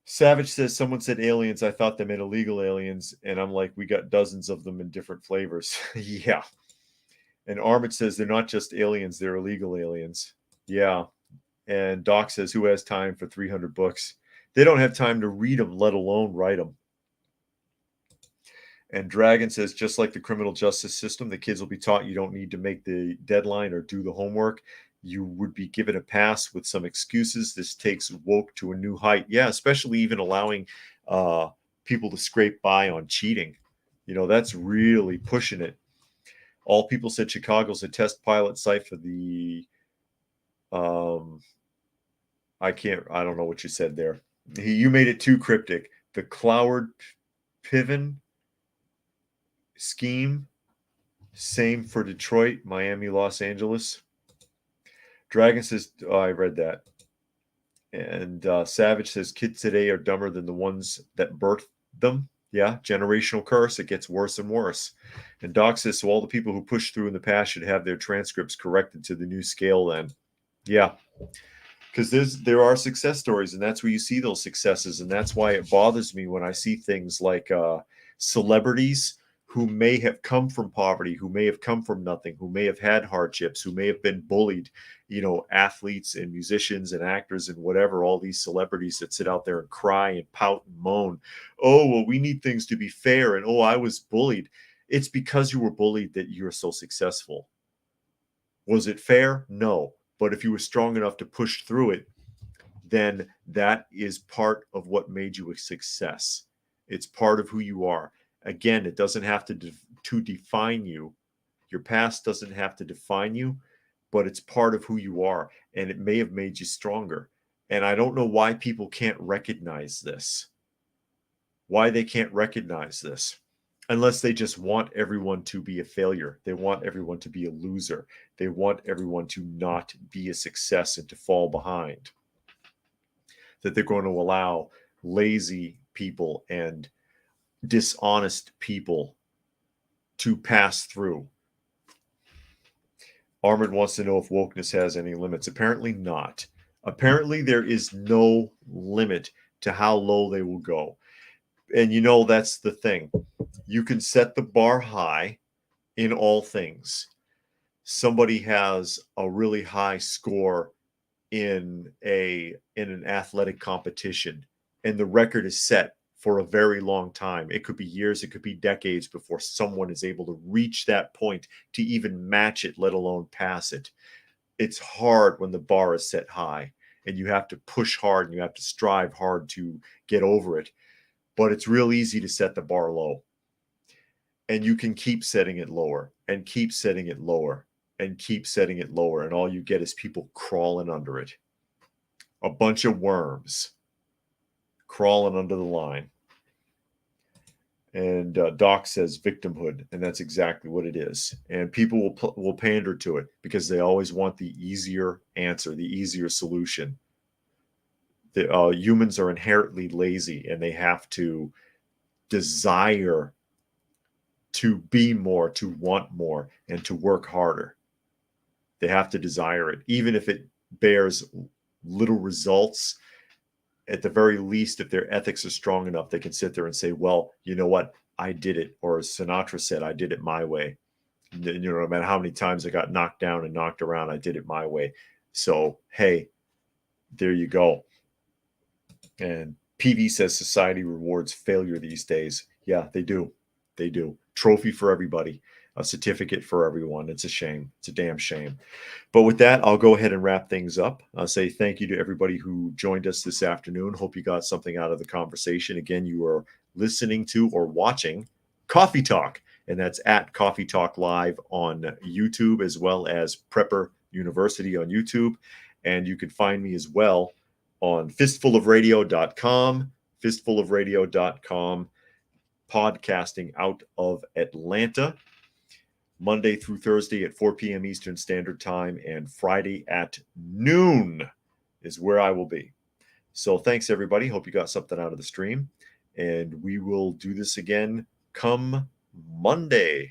[SPEAKER 1] Savage says, someone said aliens. I thought they meant illegal aliens. And I'm like, we got dozens of them in different flavors. Yeah. And Armit says, they're not just aliens, they're illegal aliens. Yeah. And Doc says, who has time for 300 books? They don't have time to read them, let alone write them. And Dragon says, just like the criminal justice system, the kids will be taught you don't need to make the deadline or do the homework. You would be given a pass with some excuses. This takes woke to a new height. Yeah, especially even allowing people to scrape by on cheating. You know, that's really pushing it. All people said Chicago's a test pilot site for the I don't know what you said there. You made it too cryptic. The Cloward Piven scheme, same for Detroit, Miami, Los Angeles. Dragon says, oh, I read that. And Savage says, kids today are dumber than the ones that birthed them. Yeah, generational curse. It gets worse and worse. And Doc says, so all the people who pushed through in the past should have their transcripts corrected to the new scale then. Yeah, because there are success stories, and that's where you see those successes. And that's why it bothers me when I see things like celebrities who may have come from poverty, who may have come from nothing, who may have had hardships, who may have been bullied, you know, athletes and musicians and actors and whatever, all these celebrities that sit out there and cry and pout and moan. Oh, well, we need things to be fair. And, oh, I was bullied. It's because you were bullied that you're so successful. Was it fair? No. But if you were strong enough to push through it, then that is part of what made you a success. It's part of who you are. Again, it doesn't have to define you. Your past doesn't have to define you, but it's part of who you are, and it may have made you stronger. And I don't know why people can't recognize this. Why they can't recognize this. Unless they just want everyone to be a failure. They want everyone to be a loser. They want everyone to not be a success and to fall behind. That they're going to allow lazy people and dishonest people to pass through. Armand wants to know if wokeness has any limits. Apparently not. Apparently there is no limit to how low they will go. And you know, that's the thing. You can set the bar high in all things. Somebody has a really high score in an athletic competition, and the record is set for a very long time. It could be years, it could be decades before someone is able to reach that point to even match it, let alone pass it. It's hard when the bar is set high, and you have to push hard and you have to strive hard to get over it. But it's real easy to set the bar low. And you can keep setting it lower and keep setting it lower and keep setting it lower. And all you get is people crawling under it. A bunch of worms crawling under the line. And Doc says victimhood, and that's exactly what it is. And people will pander to it because they always want the easier answer, the easier solution. Humans are inherently lazy, and they have to desire to be more, to want more, and to work harder. They have to desire it, even if it bears little results. At the very least, if their ethics are strong enough, they can sit there and say, well, you know what? I did it. Or as Sinatra said, I did it my way. You know, no matter how many times I got knocked down and knocked around, I did it my way. So, hey, there you go. And PV says society rewards failure these days. Yeah, they do. They do. Trophy for everybody, a certificate for everyone. It's a shame. It's a damn shame. But with that, I'll go ahead and wrap things up. I'll say thank you to everybody who joined us this afternoon. Hope you got something out of the conversation. Again, you are listening to or watching Coffee Talk, and that's at Coffee Talk Live on YouTube, as well as Prepper University on YouTube. And you can find me as well on fistfulofradio.com, fistfulofradio.com, podcasting out of Atlanta, Monday through Thursday at 4 p.m. Eastern Standard Time, and Friday at noon is where I will be. So thanks, everybody. Hope you got something out of the stream, and we will do this again come Monday.